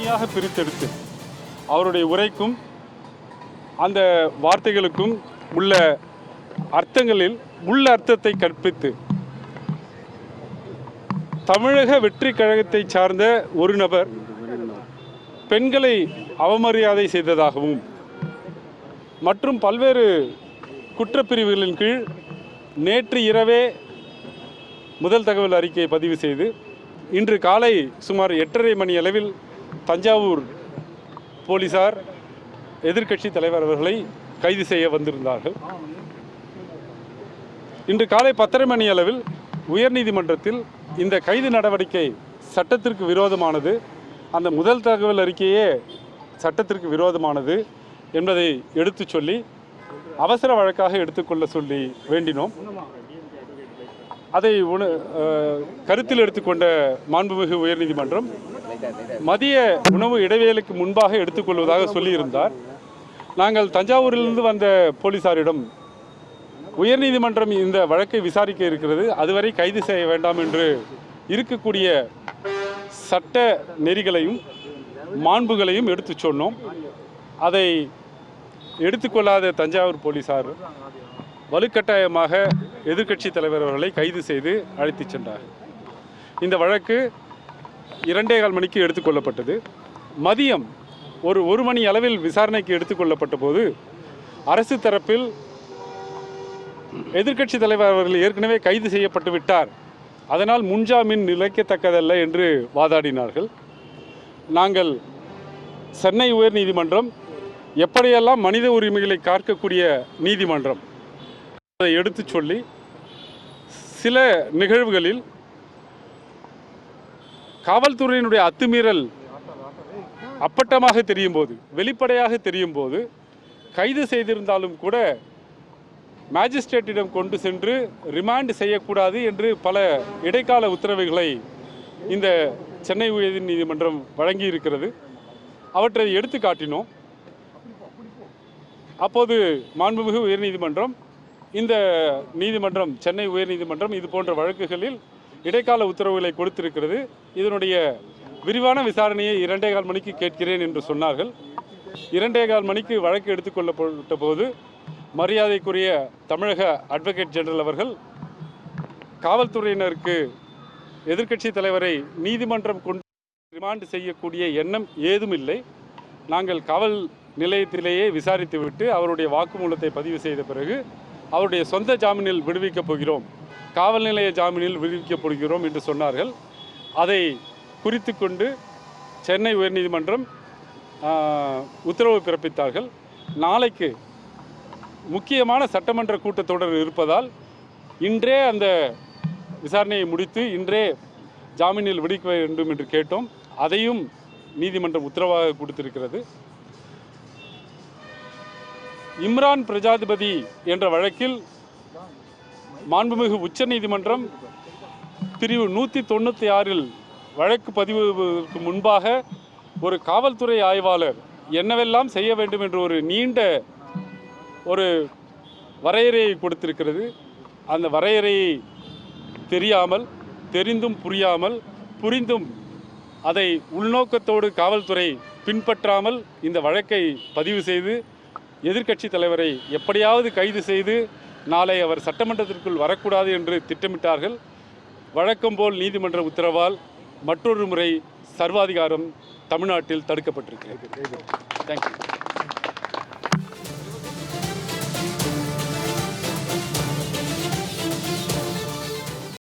தனித்தனியாக பிரித்தெடுத்து அவருடைய உரைக்கும் அந்த வார்த்தைகளுக்கும் உள்ள அர்த்தங்களில் உள்ள அர்த்தத்தை கற்பித்து தமிழக வெற்றி கழகத்தை சார்ந்த ஒரு நபர் பெண்களை அவமரியாதை செய்ததாகவும் மற்றும் பல்வேறு குற்றப்பிரிவுகளின் கீழ் நேற்று இரவே முதல் தகவல் அறிக்கையை பதிவு செய்து இன்று காலை சுமார் 8:30 மணி அளவில் தஞ்சாவூர் போலீசார் எதிர்க்கட்சி தலைவர் அவர்களை கைது செய்ய வந்திருந்தார்கள். இன்று காலை 10:30 மணி அளவில் உயர்நீதிமன்றத்தில் இந்த கைது நடவடிக்கை சட்டத்திற்கு விரோதமானது, அந்த முதல் தகவல் அறிக்கையே சட்டத்திற்கு விரோதமானது என்பதை எடுத்து சொல்லி அவசர வழக்காக எடுத்துக்கொள்ள சொல்லி வேண்டினோம். அதை கருத்தில் எடுத்துக்கொண்ட மாண்புமிகு உயர்நீதிமன்றம் மதிய உணவு இடைவேளைக்கு முன்பாக எடுத்துக்கொள்வதாக சொல்லியிருந்தார். நாங்கள் தஞ்சாவூரிலிருந்து வந்த போலீசாரிடம் உயர்நீதிமன்றம் இந்த வழக்கை விசாரிக்க இருக்கிறது, அதுவரை கைது செய்ய வேண்டாம் என்று இருக்கக்கூடிய சட்ட நெறிகளையும் மாண்புகளையும் எடுத்து சொன்னோம். அதை எடுத்துக்கொள்ளாத தஞ்சாவூர் போலீசார் வலுக்கட்டாயமாக எதிர்க்கட்சி தலைவர் அவர்களை கைது செய்து அழைத்து சென்றார். இந்த வழக்கு 2:15 மணிக்கு எடுத்துக்கொள்ளப்பட்டது. மதியம் ஒரு மணி அளவில் விசாரணைக்கு எடுத்துக்கொள்ளப்பட்ட போது அரசு தரப்பில் எதிர்க்கட்சி தலைவர் அவர்கள் ஏற்கனவே கைது செய்யப்பட்டு விட்டார், அதனால் முன்ஜாமீன் நிலைக்கத்தக்கதல்ல என்று வாதாடினார்கள். நாங்கள் சென்னை உயர்நீதிமன்றம் எப்படியெல்லாம் மனித உரிமைகளை காக்கக்கூடிய நீதிமன்றம் அதை எடுத்து சொல்லி சில நிகழ்வுகளில் காவல்துறையினுடைய அத்துமீறல் அப்பட்டமாக தெரியும் போது, வெளிப்படையாக தெரியும் போது கைது செய்திருந்தாலும் கூட மேஜிஸ்ட்ரேட்டிடம் கொண்டு சென்று ரிமாண்ட் செய்யக்கூடாது என்று பல இடைக்கால உத்தரவுகளை இந்த சென்னை உயர்நீதிமன்றம் வழங்கி இருக்கிறது. அவற்றை எடுத்து காட்டினோம். அப்போது மாண்புமிகு உயர்நீதிமன்றம், இந்த நீதிமன்றம் சென்னை உயர்நீதிமன்றம் இது போன்ற வழக்குகளில் இடைக்கால உத்தரவுகளை கொடுத்திருக்கிறது, இதனுடைய விரிவான விசாரணையை 2:15 மணிக்கு கேட்கிறேன் என்று சொன்னார்கள். 2:15 மணிக்கு வழக்கு எடுத்துக்கொள்ளப்பட்ட போது மரியாதைக்குரிய தமிழக அட்வொகேட் ஜெனரல் அவர்கள் காவல்துறையினருக்கு எதிர்க்கட்சி தலைவரை நீதிமன்றம் கொண்டு ரிமாண்ட் செய்யக்கூடிய எண்ணம் ஏதும் இல்லை, நாங்கள் காவல் நிலையத்திலேயே விசாரித்துவிட்டு அவருடைய வாக்குமூலத்தை பதிவு செய்த பிறகு அவருடைய சொந்த ஜாமீனில் விடுவிக்கப் போகிறோம், காவல் நிலைய ஜாமீனில் விடுவிக்கப் போகிறோம் என்று சொன்னார்கள். அதை குறித்து கொண்டு சென்னை உயர்நீதிமன்றம் உத்தரவு பிறப்பித்தார்கள். நாளைக்கு முக்கியமான சட்டமன்ற கூட்டத்தொடர் இருப்பதால் இன்றே அந்த விசாரணையை முடித்து இன்றே ஜாமீனில் விடுவிக்க வேண்டும் என்று கேட்டோம். அதையும் நீதிமன்றம் உத்தரவாக கொடுத்திருக்கிறது. இம்ரான் பிரஜாதிபதி என்ற வழக்கில் மாண்புமிகு உச்சநீதிமன்றம் பிரிவு 196 வழக்கு பதிவுக்கு முன்பாக ஒரு காவல்துறை ஆய்வாளர் என்னவெல்லாம் செய்ய வேண்டும் என்று ஒரு நீண்ட ஒரு வரையறையை கொடுத்திருக்கிறது. அந்த வரையறையை தெரியாமல், தெரிந்தும் புரியாமல், புரிந்தும் அதை உள்நோக்கத்தோடு காவல்துறை பின்பற்றாமல் இந்த வழக்கை பதிவு செய்து எதிர்க்கட்சி தலைவரை எப்படியாவது கைது செய்து நாளை அவர் சட்டமன்றத்திற்குள் வரக்கூடாது என்று திட்டமிட்டார்கள். வழக்கம் போல் நீதிமன்ற உத்தரவால் மற்றொரு முறை சர்வாதிகாரம் தமிழ்நாட்டில் தடுக்கப்பட்டிருக்கிறது. தேங்க்யூ.